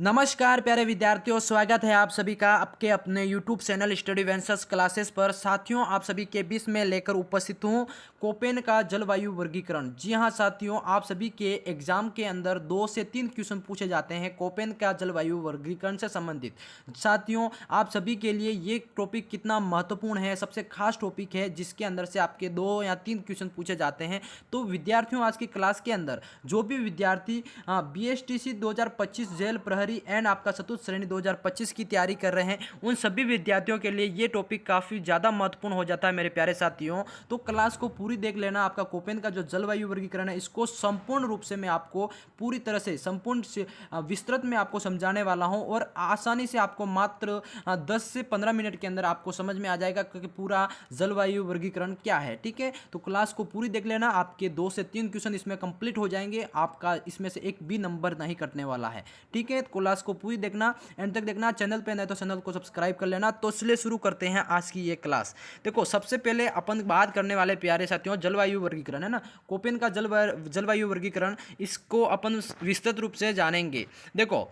नमस्कार प्यारे विद्यार्थियों, स्वागत है आप सभी का आपके अपने YouTube चैनल स्टडी वेंसर्स क्लासेस पर। साथियों, आप सभी के बीच में लेकर उपस्थित हूँ कोपेन का जलवायु वर्गीकरण। जी हाँ साथियों, आप सभी के एग्जाम के अंदर 2 से 3 क्वेश्चन पूछे जाते हैं कोपेन का जलवायु वर्गीकरण से संबंधित। साथियों, आप सभी के लिए ये टॉपिक कितना महत्वपूर्ण है, सबसे खास टॉपिक है जिसके अंदर से आपके 2 या 3 क्वेश्चन पूछे जाते हैं। तो विद्यार्थियों, आज की क्लास के अंदर जो भी विद्यार्थी BSTC 2025 जेल प्रहरी एंड आपका चतुर्थ श्रेणी 2025 की तैयारी कर रहे हैं, उन सभी विद्यार्थियों के लिए ये टॉपिक काफ़ी ज़्यादा महत्वपूर्ण हो जाता है मेरे प्यारे साथियों। तो क्लास को पूरी देख लेना। आपका कोपेन का जो जलवायु वर्गीकरण है, इसको संपूर्ण रूप से मैं आपको पूरी तरह से संपूर्ण से विस्तृत में आपको समझाने वाला हूं और आसानी से आपको मात्र 10 से 15 मिनट के अंदर आपको समझ में आ जाएगा कि पूरा जलवायु वर्गीकरण क्या है। ठीक है, तो क्लास को पूरी देख लेना। आपके 2 से 3 क्वेश्चन इसमें कंप्लीट हो जाएंगे, आपका इसमें से एक भी नंबर नहीं कटने वाला है। ठीक है, क्लास को पूरी देखना, एंड तक देखना। चैनल पे नए तो चैनल को सब्सक्राइब कर लेना। तो चलिए शुरू करते हैं आज की ये क्लास। देखो, सबसे पहले अपन बात करने वाले प्यारे साथियों जलवायु वर्गीकरण है ना, कोपेन का जलवायु वर्गीकरण, इसको अपन विस्तृत रूप से जानेंगे। देखो,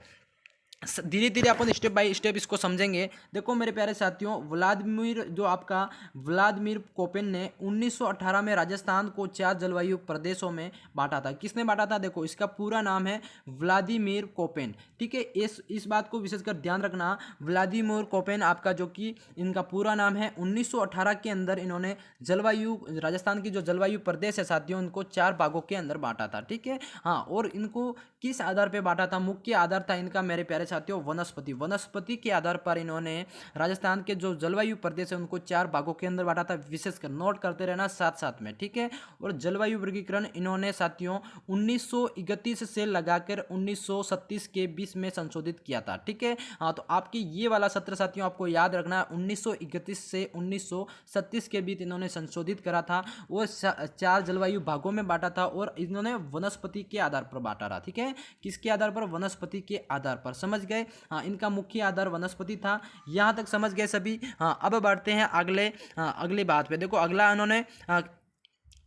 धीरे धीरे अपन स्टेप बाय स्टेप इसको समझेंगे। देखो मेरे प्यारे साथियों, व्लादिमीर कोपेन ने 1918 में राजस्थान को 4 जलवायु प्रदेशों में बांटा था। किसने बांटा था? देखो, इसका पूरा नाम है व्लादिमीर कोपेन। ठीक है, इस बात को विशेषकर ध्यान रखना। व्लादिमीर कोपेन आपका जो कि इनका पूरा नाम है, 1918 के अंदर इन्होंने राजस्थान की जो जलवायु प्रदेश है साथियों, उनको 4 भागों के अंदर बांटा था। ठीक है, हाँ, और इनको किस आधार पर बांटा था? मुख्य आधार था इनका मेरे प्यारे साथियों वनस्पति के आधार पर इन्होंने राजस्थान के जो जलवायु प्रदेश है उनको 4 भागों के अंदर बांटा था। विशेषकर नोट करते रहना साथ साथ में। ठीक है, और जलवायु वर्गीकरण इन्होंने साथियों 1931 से लगाकर 1937 के बीच में संशोधित किया था। ठीक है, हाँ, तो आपकी ये वाला सत्र साथियों आपको याद रखना, 1931 से 1937 के बीच इन्होंने संशोधित करा था और 4 जलवायु भागों में बांटा था और इन्होंने वनस्पति के आधार पर बांटा था। ठीक है, किसके आधार पर? वनस्पति के आधार पर। समझ गए? हाँ, इनका मुख्य आधार वनस्पति था। यहाँ तक समझ गए सभी? हाँ, अब बढ़ते हैं अगली बात पे। देखो, अगला इन्होंने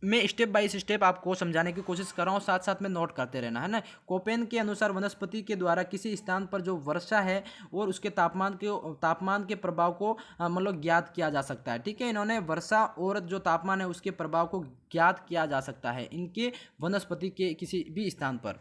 मैं स्टेप बाय स्टेप आपको समझाने की कोशिश कर रहा हूँ, साथ साथ में नोट करते रहना है ना। कोपेन के अनुसार वनस्पति के द्वारा किसी स्थान पर जो वर्षा है और उसके तापमान के प्रभाव को मतलब ज्ञात किया जा सकता है। ठीक है, इन्होंने वर्षा और जो तापमान है उसके प्रभाव को ज्ञात किया जा सकता है इनके वनस्पति के किसी भी स्थान पर।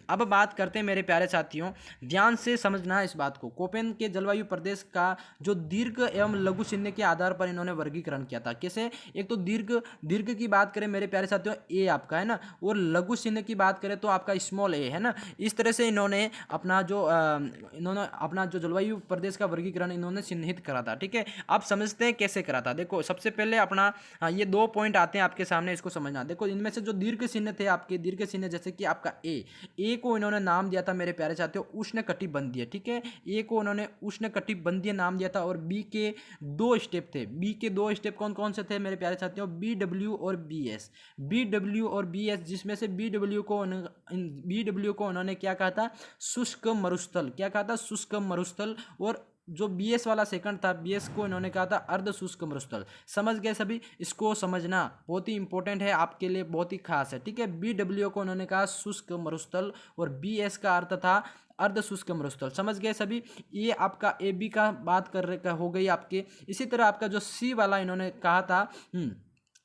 अब बात करते हैं मेरे प्यारे साथियों, ध्यान से समझना है इस बात को। कोपेन के जलवायु प्रदेश का जो दीर्घ एवं लघु चिन्ह के आधार पर इन्होंने वर्गीकरण किया था। कैसे? एक तो दीर्घ की बात करें मेरे प्यारे साथियों, ए आपका है ना, और लघु चिन्ह की बात करें तो आपका स्मॉल ए है ना। इस तरह से इन्होंने अपना जो जलवायु प्रदेश का वर्गीकरण इन्होंने चिन्हित करा था। ठीक है, आप समझते हैं कैसे करा था। देखो, सबसे पहले अपना ये 2 पॉइंट आते हैं आपके सामने, इसको समझना। देखो, इनमें से जो दीर्घ चिन्ह थे आपके, दीर्घ चिन्ह जैसे कि आपका ए को इन्होंने नाम दिया था मेरे प्यारे साथियों उष्णकटिबंधीय। ठीक है, ए को उन्होंने उष्णकटिबंधीय नाम दिया था। और बी के 2 स्टेप थे। बी के 2 स्टेप कौन कौन से थे मेरे प्यारे साथियों? BW और BS। BW और BS, जिसमें से BW को उन्होंने क्या कहा था? शुष्क मरुस्थल। क्या कहा था? शुष्क मरुस्थल। और जो BS वाला सेकंड था, BS को इन्होंने कहा था अर्ध शुष्क मरुस्थल। समझ गए सभी? इसको समझना बहुत ही इंपॉर्टेंट है, आपके लिए बहुत ही खास है। ठीक है, BW को उन्होंने कहा शुष्क मरुस्थल और BS का अर्थ था अर्ध शुष्क मरुस्थल। समझ गए सभी? ये आपका AB का बात कर हो गई आपके। इसी तरह आपका जो C वाला इन्होंने कहा था,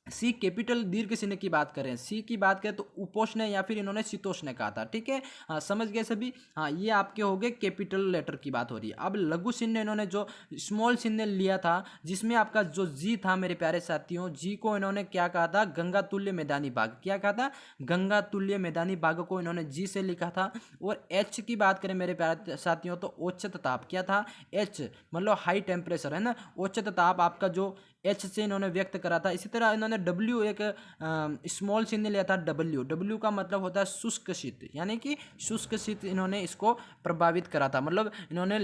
सी कैपिटल दीर्घ चिन्ह की बात करें, सी की बात करें तो उपोष्ण या फिर इन्होंने शीतोष्ण कहा था। ठीक है, हाँ, समझ गए सभी? हाँ, ये आपके हो गए कैपिटल लेटर की बात हो रही है। अब लघु चिन्ह इन्होंने जो स्मॉल चिन्ह लिया था, जिसमें आपका जो जी था मेरे प्यारे साथियों, जी को इन्होंने क्या कहा था? गंगा तुल्य मैदानी भाग। क्या कहा था? गंगा तुल्य मैदानी भाग को इन्होंने जी से लिखा था। और एच की बात करें मेरे प्यारे साथियों तो औच्च ताप। क्या था? एच मतलब हाई टेम्परेचर है ना, औच्च ताप आपका जो एच से इन्होंने व्यक्त करा था। इसी तरह इन्होंने डब्ल्यू एक स्मॉल चिन्ह लिया था। डब्ल्यू का मतलब होता है शुष्क शीत, यानी कि शुष्क शीत इन्होंने इसको प्रभावित करा था, मतलब इन्होंने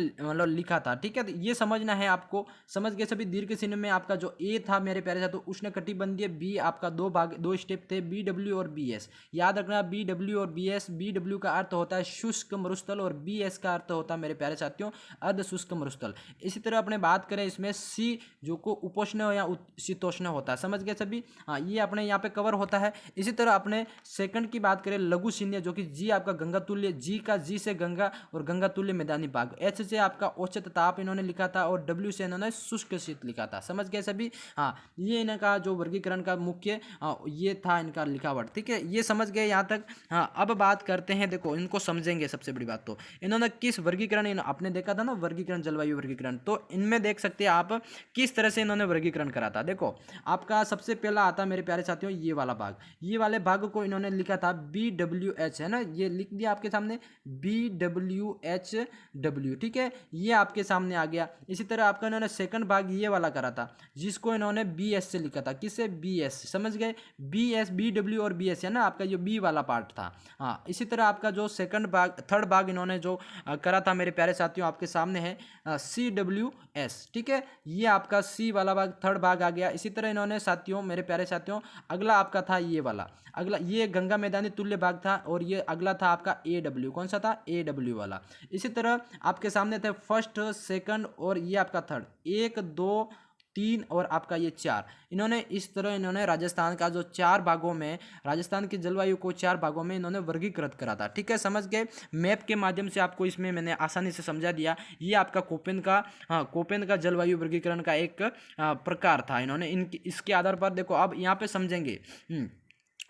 लिखा था। ठीक है, तो ये समझना है आपको। समझ गए सभी? दीर्घ चिन्ह में आपका जो ए था मेरे प्यारे साथ, तो उष्णकटिबंधीय। बी आपका 2 स्टेप थे, BW और BS। याद रखना, BW और BS। BW का अर्थ होता है शुष्क मरुस्थल और BS का अर्थ होता है मेरे प्यारे साथियों अर्ध शुष्क मरुस्थल। इसी तरह अपने बात करें इसमें C जो को उपोष्ण या शीतोष्ण होता है। समझ गए सभी। हाँ, ये अपने यहाँ पे कवर होता है। इसी तरह अपने सेकंड की बात करें, लघु शून्य, जो कि जी आपका गंगा तुल्य, जी से गंगा और गंगा तुल्य मैदानी भाग, एच से आपका औसत ताप इन्होंने लिखा था, और डब्ल्यू से इन्होंने शुष्क शीत लिखा था। समझ गए सभी। हाँ, ये इनका जो वर्गीकरण का मुख्य ये था इनका लिखावट। ठीक है, ये समझ गए यहाँ तक। हाँ, अब बात करते हैं, देखो इनको समझेंगे। सबसे बड़ी बात तो इन्होंने किस वर्गीकरण, आपने देखा था ना वर्गीकरण, जलवायु वर्गीकरण, तो इनमें देख सकते हैं आप किस तरह से इन्होंने वर्गीकरण करा था। देखो आपका सबसे पहला आता मेरे प्यारे साथियों ये वाला भाग, ये वाले भाग को इन्होंने लिखा था BWH, है ना, ये लिख दिया आपके सामने BWHW। ठीक है, ये आपके सामने आ गया। इसी तरह आपका इन्होंने सेकंड भाग ये वाला करा था, जिसको इन्होंने BS से लिखा था। किससे? BS। समझ गए, BS, BW और BS, है ना, आपका जो B वाला पार्ट था। हाँ, इसी तरह आपका जो सेकंड भाग, थर्ड भाग इन्होंने जो करा था मेरे प्यारे साथियों, आपके सामने है CWS। ठीक है, ये आपका C वाला भाग, थर्ड भाग आ गया। इसी तरह इन्होंने साथियों, मेरे प्यारे साथियों, अगला आपका था ये वाला, अगला ये गंगा मैदानी तुल्य भाग था, और ये अगला था आपका AW। कौन सा था? AW वाला। इसी तरह आपके सामने थे फर्स्ट, सेकंड और ये आपका थर्ड, 1 2 3 और आपका ये 4। इन्होंने इस तरह इन्होंने राजस्थान का जो 4 भागों में, राजस्थान की जलवायु को 4 भागों में इन्होंने वर्गीकृत करा था। ठीक है, समझ गए। मैप के माध्यम से आपको इसमें मैंने आसानी से समझा दिया। ये आपका कोपेन का, हाँ, कोपेन का जलवायु वर्गीकरण का एक प्रकार था। इन्होंने इसके आधार पर देखो, अब यहाँ पे समझेंगे।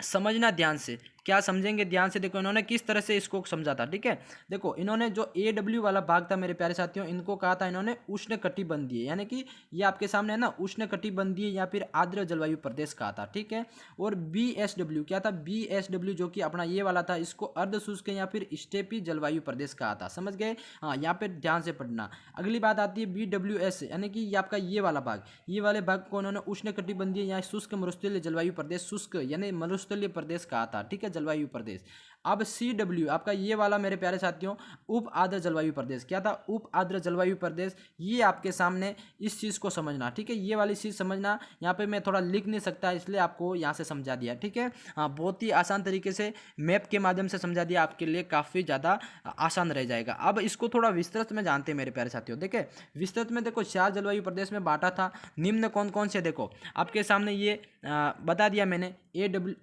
समझना ध्यान से, क्या समझेंगे ध्यान से। देखो इन्होंने किस तरह से इसको समझा था। ठीक है, देखो इन्होंने जो AW वाला भाग था मेरे प्यारे साथियों, इनको कहा था इन्होंने उष्ण कटिबंधीय, यानी कि ये आपके सामने है ना, उष्ण कटिबंधीय या फिर आर्द्र जलवायु प्रदेश कहा था। ठीक है, और BSW क्या था? BSW जो कि अपना ये वाला था, इसको अर्ध शुष्क या फिर स्टेपी जलवायु प्रदेश कहा था। समझ गए। हाँ, यहाँ पे ध्यान से पढ़ना। अगली बात आती है BWS, यानी कि ये आपका ये वाला भाग, ये वाले भाग को उन्होंने उष्ण कटिबंधीय या शुष्क मरुस्थलीय जलवायु प्रदेश, शुष्क यानी मरुस्थलीय प्रदेश कहा था। ठीक है, जलवायु प्रदेश। अब CW आपका ये वाला मेरे प्यारे साथियों, उप आर्द्र जलवायु प्रदेश। क्या था? उप आर्द्र जलवायु प्रदेश। ये आपके सामने इस चीज़ को समझना। ठीक है, ये वाली चीज़ समझना। यहाँ पे मैं थोड़ा लिख नहीं सकता, इसलिए आपको यहाँ से समझा दिया। ठीक है, हाँ, बहुत ही आसान तरीके से मैप के माध्यम से समझा दिया, आपके लिए काफ़ी ज़्यादा आसान रह जाएगा। अब इसको थोड़ा विस्तृत में जानते हैं मेरे प्यारे साथियों। देखिए विस्तृत में देखो 4 जलवायु प्रदेश में बांटा था। निम्न कौन कौन से, देखो आपके सामने ये बता दिया मैंने। AW,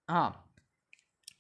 हाँ,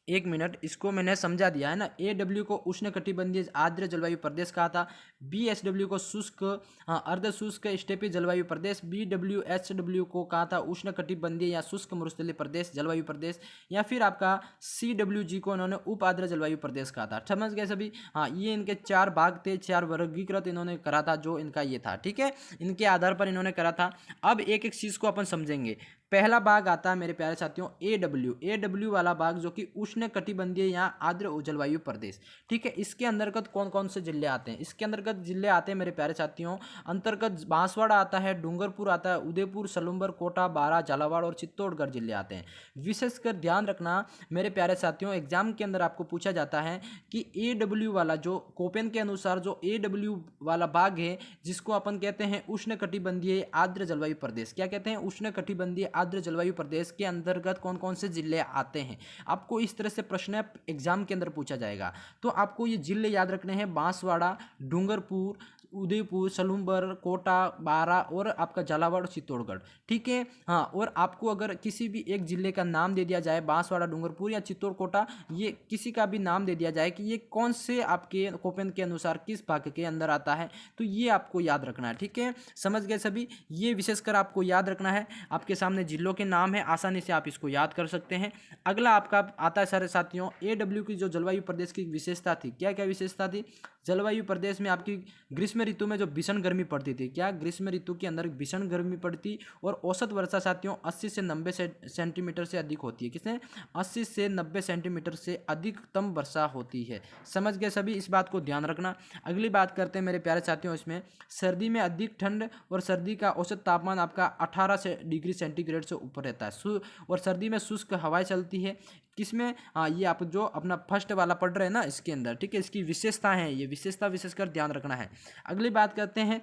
1 मिनट, इसको मैंने समझा दिया है ना। AW को उष्ण कटिबंधीय आर्द्र जलवायु प्रदेश कहा था। BSW को शुष्क, अर्ध शुष्क स्टेपी जलवायु प्रदेश। BWHW को कहा था उष्ण कटिबंधीय या शुष्क मरुस्थलीय प्रदेश, जलवायु प्रदेश। या फिर आपका CWG को इन्होंने उप आर्द्र जलवायु प्रदेश कहा था। समझ गए सभी। हाँ, ये इनके 4 भाग थे, 4 वर्गीकृत इन्होंने करा था, जो इनका ये था। ठीक है, इनके आधार पर इन्होंने करा था। अब एक एक चीज़ को अपन समझेंगे। पहला भाग आता है मेरे प्यारे साथियों AW वाला भाग, जो कि उष्ण कटिबंधीय या आर्द्र जलवायु प्रदेश। ठीक है, इसके अंतर्गत कौन कौन से जिले आते हैं? इसके अंतर्गत जिले आते हैं मेरे प्यारे साथियों, अंतर्गत बांसवाड़ा आता है, डूंगरपुर आता है, उदयपुर, सलूम्बर, कोटा, बारा, झालावाड़ और चित्तौड़गढ़ जिले आते हैं। विशेषकर ध्यान रखना मेरे प्यारे साथियों, एग्जाम के अंदर आपको पूछा जाता है कि AW वाला, जो कोपेन के अनुसार जो AW वाला भाग है, जिसको अपन कहते हैं उष्ण कटिबंधीय आर्द्र जलवायु प्रदेश। क्या कहते हैं? उष्ण कटिबंधीय आर्द्र जलवायु प्रदेश के अंतर्गत कौन कौन से जिले आते हैं। आपको इस तरह से प्रश्न एग्जाम के अंदर पूछा जाएगा, तो आपको ये जिले याद रखने हैं। बांसवाड़ा, डूंगरपुर, उदयपुर, सलूम्बर, कोटा, बारा और आपका झालावाड़, चित्तौड़गढ़। ठीक है, हाँ, और आपको अगर किसी भी एक जिले का नाम दे दिया जाए, बांसवाड़ा, डूंगरपुर या चित्तौड़, कोटा, ये किसी का भी नाम दे दिया जाए कि ये कौन से आपके कोपेन के अनुसार किस भाग के अंदर आता है, तो ये आपको याद रखना है। ठीक है, समझ गए सभी। ये विशेषकर आपको याद रखना है। आपके सामने जिलों के नाम है, आसानी से आप इसको याद कर सकते हैं। अगला आपका आता है सारे साथियों AW की जो जलवायु प्रदेश की विशेषता थी। क्या क्या विशेषता थी? जलवायु प्रदेश में आपकी ग्रीष्म ऋतु में जो भीषण गर्मी पड़ती थी, क्या ग्रीष्म ऋतु के अंदर भीषण गर्मी पड़ती, और औसत वर्षा साथियों 80 से 90 सेंटीमीटर से अधिक होती है। किसने? 80 से 90 सेंटीमीटर से अधिकतम वर्षा होती है। समझ गए सभी, इस बात को ध्यान रखना। अगली बात करते हैं मेरे प्यारे साथियों, इसमें सर्दी में अधिक ठंड और सर्दी का औसत तापमान आपका 18 डिग्री सेंटीग्रेड से ऊपर रहता है, और सर्दी में शुष्क हवाएं चलती है। किसमें? हाँ, ये आप जो अपना फर्स्ट वाला पढ़ रहे हैं ना, इसके अंदर। ठीक है, इसकी विशेषता है, ये विशेषता विशेषकर ध्यान रखना है। अगली बात करते हैं,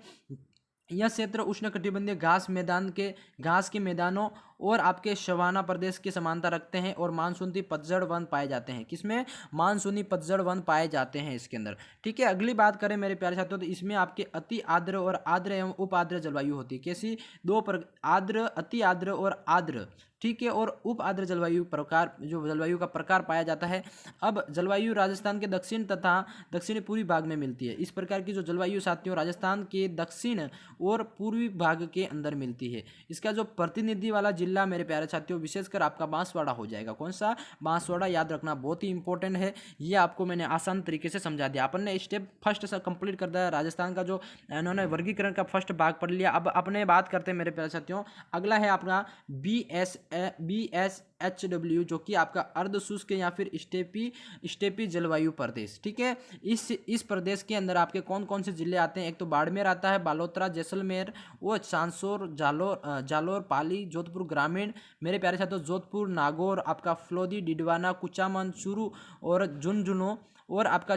यह क्षेत्र उष्णकटिबंधीय घास के मैदानों और आपके सवाना प्रदेश की समानता रखते हैं और मानसूनी पतझड़ वन पाए जाते हैं। किसमें? मानसूनी पतझड़ वन पाए जाते हैं इसके अंदर। ठीक है, अगली बात करें मेरे प्यारे साथियों तो इसमें आपके अति आर्द्र और आर्द्र एवं उप आर्द्र जलवायु होती है। कैसी? दो आर्द्र, अति आर्द्र और आर्द्र। ठीक है, और उप आर्द्र जलवायु प्रकार, जो जलवायु का प्रकार पाया जाता है। अब जलवायु राजस्थान के दक्षिण तथा दक्षिणी पूर्वी भाग में मिलती है। इस प्रकार की जो जलवायु साथियों राजस्थान के दक्षिण और पूर्वी भाग के अंदर मिलती है। इसका जो प्रतिनिधि वाला जिला मेरे प्यारे साथियों विशेषकर आपका बांसवाड़ा हो जाएगा। कौन सा? बांसवाड़ा। याद रखना, बहुत ही इंपॉर्टेंट है। ये आपको मैंने आसान तरीके से समझा दिया। अपन ने स्टेप फर्स्ट से कंप्लीट कर दिया। राजस्थान का जो इन्होंने वर्गीकरण का फर्स्ट भाग पढ़ लिया। अब अपने बात करते हैं मेरे प्यारे साथियों, अगला है आपका BSHW, जो कि आपका अर्ध शुष्क या फिर स्टेपी जलवायु प्रदेश। ठीक है, इस प्रदेश के अंदर आपके कौन कौन से जिले आते हैं? एक तो बाड़मेर आता है, बालोतरा, जैसलमेर और सांसौर, जालोर, पाली, जोधपुर ग्रामीण मेरे प्यारे साथियों, जोधपुर, नागौर, आपका फ्लोदी, डिडवाना, कुचामन, चूरू और झुंझुनू और आपका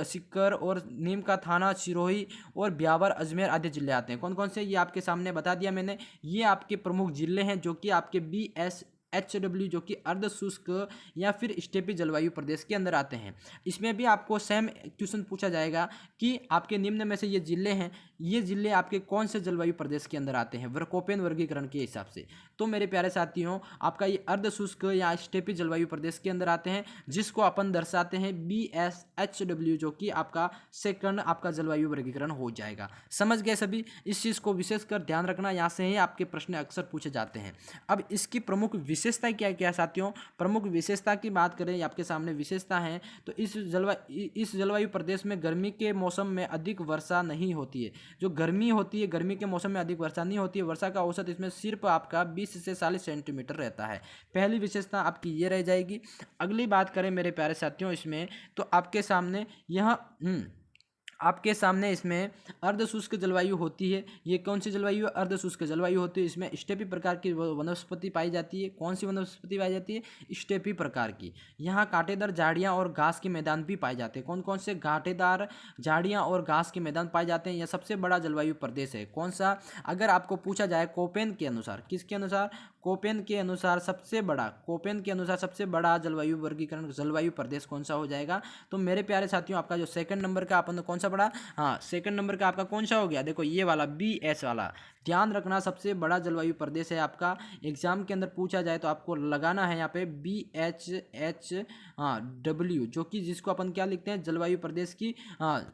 सिक्कर और नीम का थाना, सिरोही और ब्यावर, अजमेर आदि जिले आते हैं। कौन कौन से? ये आपके सामने बता दिया मैंने। ये आपके प्रमुख जिले हैं जो कि आपके BSHW जो कि अर्ध शुष्क या फिर स्टेपी जलवायु प्रदेश के अंदर आते हैं। इसमें भी आपको सेम क्वेश्चन पूछा जाएगा कि आपके निम्न में से ये जिले हैं, ये जिले आपके कौन से जलवायु प्रदेश के अंदर आते हैं कोपेन वर्गीकरण के हिसाब से। तो मेरे प्यारे साथियों, आपका ये अर्ध शुष्क या स्टेपी जलवायु प्रदेश के अंदर आते हैं, जिसको अपन दर्शाते हैं BSHW, जो कि आपका सेकंड आपका जलवायु वर्गीकरण हो जाएगा। समझ गए सभी? इस चीज़ को विशेषकर ध्यान रखना, यहाँ से ही आपके प्रश्न अक्सर पूछे जाते हैं। अब इसकी प्रमुख विशेषता क्या क्या साथियों? प्रमुख विशेषता की बात करें, आपके सामने विशेषता है तो इस जलवायु प्रदेश में गर्मी के मौसम में अधिक वर्षा नहीं होती है। जो गर्मी होती है, गर्मी के मौसम में अधिक वर्षा नहीं होती है। वर्षा का औसत इसमें सिर्फ आपका 20 से 40 सेंटीमीटर रहता है। पहली विशेषता आपकी ये रह जाएगी। अगली बात करें मेरे प्यारे साथियों इसमें, तो आपके सामने आपके सामने इसमें अर्ध शुष्क जलवायु होती है। ये कौन सी जलवायु है? अर्ध शुष्क जलवायु होती है। इसमें स्टेपी प्रकार की वनस्पति पाई जाती है। कौन सी वनस्पति पाई जाती है? स्टेपी प्रकार की। यहाँ कांटेदार झाड़ियाँ और घास के मैदान भी पाए जाते हैं। कौन कौन से कांटेदार झाड़ियाँ और घास के मैदान पाए जाते हैं? यह सबसे बड़ा जलवायु प्रदेश है। कौन सा? अगर आपको पूछा जाए कोपेन के अनुसार, किसके अनुसार? कोपेन के अनुसार सबसे बड़ा जलवायु वर्गीकरण जलवायु प्रदेश कौन सा हो जाएगा? तो मेरे प्यारे साथियों, आपका जो सेकंड नंबर का अपन कौन सा पड़ा? हाँ, सेकंड नंबर का आपका कौन सा हो गया? देखो ये वाला BS वाला। ध्यान रखना, सबसे बड़ा जलवायु प्रदेश है आपका। एग्जाम के अंदर पूछा जाए तो आपको लगाना है यहाँ पे BHW, जो कि जिसको अपन क्या लिखते हैं? जलवायु प्रदेश की,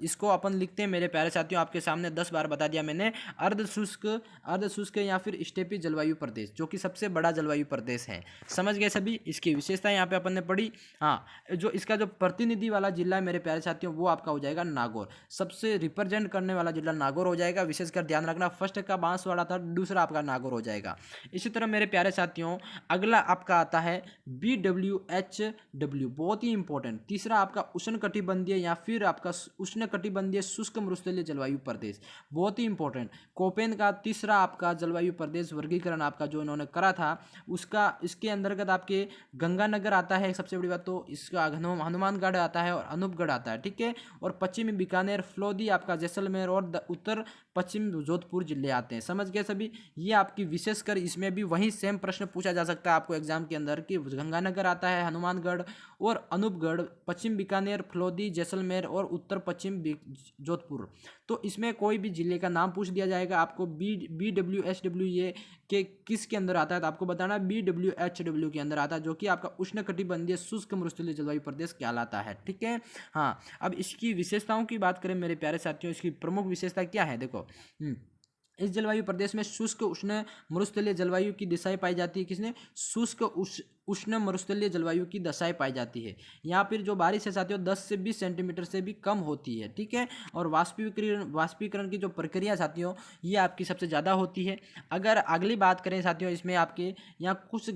इसको अपन लिखते हैं मेरे प्यारे साथियों, आपके सामने 10 बार बता दिया मैंने, अर्ध शुष्क या फिर स्टेपी जलवायु प्रदेश, जो कि सबसे बड़ा जलवायु प्रदेश है। समझ गए सभी? इसकी विशेषता यहाँ पे अपन ने पढ़ी। हाँ, जो इसका जो प्रतिनिधि वाला जिला है मेरे प्यारे साथियों, वो आपका हो जाएगा नागौर। सबसे रिप्रेजेंट करने वाला जिला नागौर हो जाएगा। विशेषकर ध्यान रखना, फर्स्ट का बांसवाड़ा था, दूसरा आपका नागौर हो जाएगा। इसी तरह मेरे प्यारे साथियों, अगला आपका आता है BWHW, बहुत ही इंपॉर्टेंट। तीसरा आपका उष्णकटिबंधीय या फिर आपका उष्णकटिबंधीय शुष्क मरुस्थलीय जलवायु प्रदेश, बहुत ही इंपॉर्टेंट। कोपेन का तीसरा आपका जलवायु प्रदेश वर्गीकरण आपका जो इन्होंने करा था, इसके अंतर्गत आपके गंगानगर आता है। सबसे बड़ी बात तो इसका हनुमानगढ़ आता है और अनूपगढ़ आता है। ठीक है, और पश्चिमी बीकानेर, फ्लोदी, आपका जैसलमेर और उत्तर पश्चिम जोधपुर जिले आते हैं। समझ गए सभी? ये आपकी विशेषकर इसमें भी वही सेम प्रश्न पूछा जा सकता है आपको एग्जाम के अंदर कि गंगानगर आता है, हनुमानगढ़ और अनूपगढ़, पश्चिम बीकानेर, फ्लोदी, जैसलमेर और उत्तर पश्चिम जोधपुर। तो इसमें कोई भी जिले का नाम पूछ दिया जाएगा आपको। BWHW ये के किसके अंदर आता है? तो आपको बताना BWHW के अंदर आता है, जो कि आपका उष्णकटिबंधीय शुष्क मरुस्थलीय जलवायु प्रदेश कहलाता है। ठीक है, हाँ। अब इसकी विशेषताओं की बात करें मेरे प्यारे साथियों, इसकी प्रमुख विशेषता क्या है? देखो, इस जलवायु प्रदेश में शुष्क उष्ण मरुस्थलीय जलवायु की दिशाएं पाई जाती है। किसने? शुष्क उष्ण मरुस्थलीय जलवायु की दशाएं पाई जाती है। यहाँ पर जो बारिश है साथियों 10 से 20 सेंटीमीटर से भी कम होती है। ठीक है, और वाष्पीकरण की जो प्रक्रिया साथियों, ये आपकी सबसे ज़्यादा होती है। अगर अगली बात करें साथियों, इसमें आपके यहाँ कुछ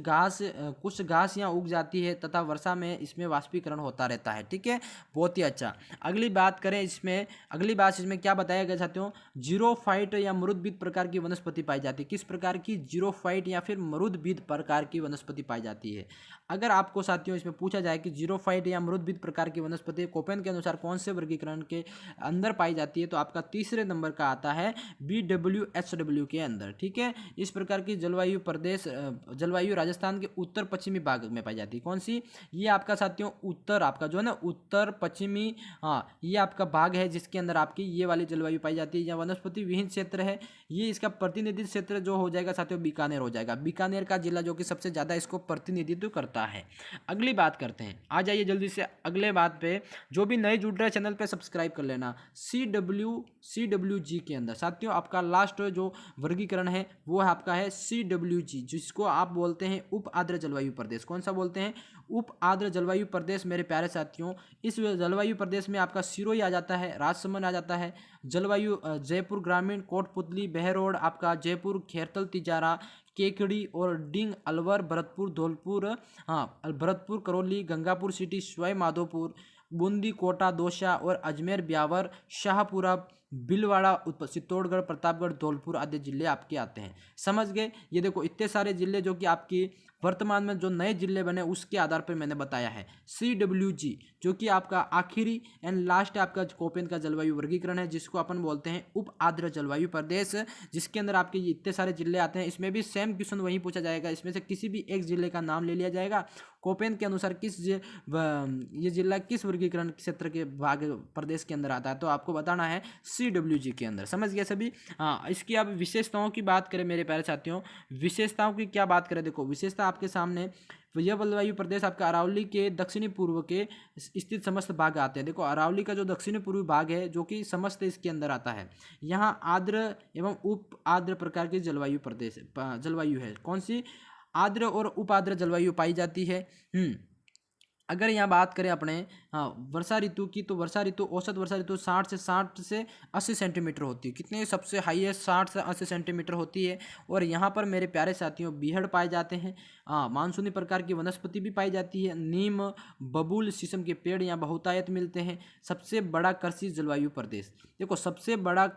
घास यहाँ उग जाती है तथा वर्षा में इसमें वाष्पीकरण होता रहता है। ठीक है, बहुत ही अच्छा। अगली बात इसमें क्या बताया गया साथियों? जीरोफाइट या मरुद्भिद प्रकार की वनस्पति पाई जाती है। किस प्रकार की? जीरोफाइट या फिर मरुद्भिद प्रकार की वनस्पति पाई जाती है। अगर आपको साथियों इसमें पूछा जाए कि जीरोफाइट या मृदबिद प्रकार की वनस्पति कोपेन के अनुसार कौन से वर्गीकरण के अंदर पाई जाती है, तो आपका तीसरे नंबर का आता है BWHW के अंदर। ठीक है, इस प्रकार की जलवायु प्रदेश जलवायु राजस्थान के उत्तर पश्चिमी भाग में पाई जाती है। कौन सी? ये आपका साथियों उत्तर, आपका जो है ना उत्तर पश्चिमी, हाँ ये आपका भाग है जिसके अंदर आपकी ये वाली जलवायु पाई जाती है। या वनस्पति विहीन क्षेत्र है, ये इसका प्रतिनिधित्व क्षेत्र जो हो जाएगा साथियों बीकानेर हो जाएगा। बीकानेर का जिला जो कि सबसे ज़्यादा इसको प्रतिनिधित्व करता है। अगली बात करते हैं, आ जाइए जल्दी से अगले बात पे। जो भी नए जुड़ रहे हैं चैनल पे सब्सक्राइब कर लेना। CWG के अंदर साथियों आपका लास्ट जो वर्गीकरण है वो आपका है CWG, जिसको आप बोलते हैं उप आर्द्र जलवायु प्रदेश। कौन सा बोलते हैं? उप आर्द्र जलवायु प्रदेश। मेरे प्यारे साथियों, इस जलवायु प्रदेश में आपका सिरोही आ जाता है, राजसमंद आ जाता है, जलवायु जयपुर ग्रामीण, कोटपुतली, बहरोड, आपका जयपुर, खेरतल, तिजारा, केकड़ी और डिंग, अलवर, भरतपुर, धौलपुर, हाँ भरतपुर, करौली, गंगापुर सिटी, सवाई माधोपुर, बूंदी, कोटा, दौसा और अजमेर, ब्यावर, शाहपुरा, भीलवाड़ा, चित्तौड़गढ़, प्रतापगढ़, धौलपुर आदि जिले आपके आते हैं। समझ गए? ये देखो इतने सारे जिले जो कि आपकी वर्तमान में जो नए जिले बने उसके आधार पर मैंने बताया है। CWG जो कि आपका आखिरी एंड लास्ट आपका कोपेन का जलवायु वर्गीकरण है, जिसको अपन बोलते हैं उप आर्द्र जलवायु प्रदेश, जिसके अंदर आपके इतने सारे जिले आते हैं। इसमें भी सेम क्वेश्चन वही पूछा जाएगा, इसमें से किसी भी एक जिले का नाम ले लिया जाएगा। कोपेन के अनुसार ये जिला किस वर्गीकरण क्षेत्र के भाग प्रदेश के अंदर आता है, तो आपको बताना है CWG के अंदर। समझ गए सभी? हाँ, इसकी अब विशेषताओं की बात करें मेरे प्यारे साथियों, विशेषताओं की क्या बात करें, देखो विशेषता आपके सामने, यह जलवायु प्रदेश आपका अरावली के दक्षिणी पूर्व के स्थित समस्त भाग आते हैं। देखो अरावली का जो दक्षिणी पूर्वी भाग है जो कि समस्त इसके अंदर आता है, यहाँ आर्द्र एवं उप आर्द्र प्रकार की जलवायु प्रदेश जलवायु है। कौन सी? आर्द्र और उप आर्द्र जलवायु पाई जाती है। अगर यहाँ बात करें अपने वर्षा ऋतु की, तो वर्षा ऋतु औसत वर्षा ऋतु 60 से 80 सेंटीमीटर होती है। कितने? सबसे हाईएस्ट 60 से 80 सेंटीमीटर होती है। और यहाँ पर मेरे प्यारे साथियों बीहड़ पाए जाते हैं, मानसूनी प्रकार की वनस्पति भी पाई जाती है, नीम, बबूल, शीशम के पेड़ यहाँ बहुतायत मिलते हैं। सबसे बड़ा कृषि जलवायु प्रदेश, देखो सबसे बड़ा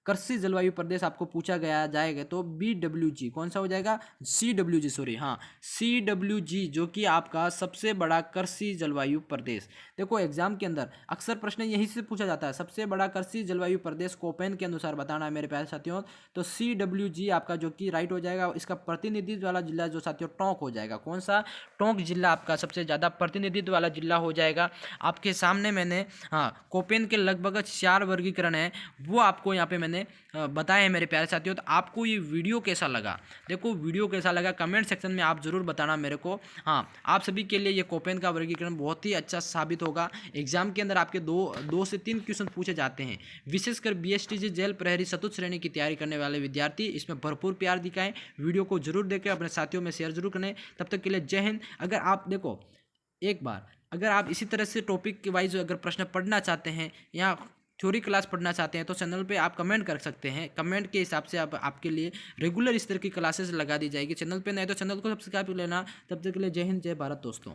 कृषि जलवायु प्रदेश आपको पूछा गया जाएगा तो BWG, कौन सा हो जाएगा? CWG, सॉरी, हाँ CWG जो कि आपका सबसे बड़ा कृषि जलवायु प्रदेश। देखो एग्जाम के अंदर अक्सर प्रश्न यही से पूछा जाता है, सबसे बड़ा कृषि जलवायु प्रदेश कोपेन के अनुसार बताना है मेरे प्यारे साथियों। तो CWG आपका जो कि राइट हो जाएगा। इसका प्रतिनिधित्व वाला जिला जो साथियों टोंक हो जाएगा। कौन सा? टोंक जिला आपका सबसे ज़्यादा प्रतिनिधित्व वाला जिला हो जाएगा। आपके सामने मैंने कोपेन के लगभग 4 वर्गीकरण है वो आपको यहाँ पे मैंने बताए हैं मेरे प्यारे साथियों। तो आपको ये वीडियो कैसा लगा, देखो वीडियो कैसा लगा कमेंट सेक्शन में आप जरूर बताना मेरे को। हाँ, आप सभी के लिए ये कोपेन का वर्गीकरण बहुत ही अच्छा साबित होगा। एग्जाम के अंदर आपके दो से 3 क्वेश्चन पूछे जाते हैं, विशेषकर BSTG जेल प्रहरी चतुर्थ श्रेणी की तैयारी करने वाले विद्यार्थी इसमें भरपूर प्यार दिखाएं। वीडियो को जरूर देखें, अपने साथियों में शेयर जरूर करें। तब तक के लिए जय हिंद। अगर आप देखो एक बार अगर आप इसी तरह से टॉपिक के वाइज अगर प्रश्न पढ़ना चाहते हैं या थ्योरी क्लास पढ़ना चाहते हैं तो चैनल पे आप कमेंट कर सकते हैं। कमेंट के हिसाब से आपके लिए रेगुलर इस तरह की क्लासेस लगा दी जाएगी। चैनल पे नए तो चैनल को सब्सक्राइब कर लेना। तब तक के लिए जय हिंद, जय भारत दोस्तों।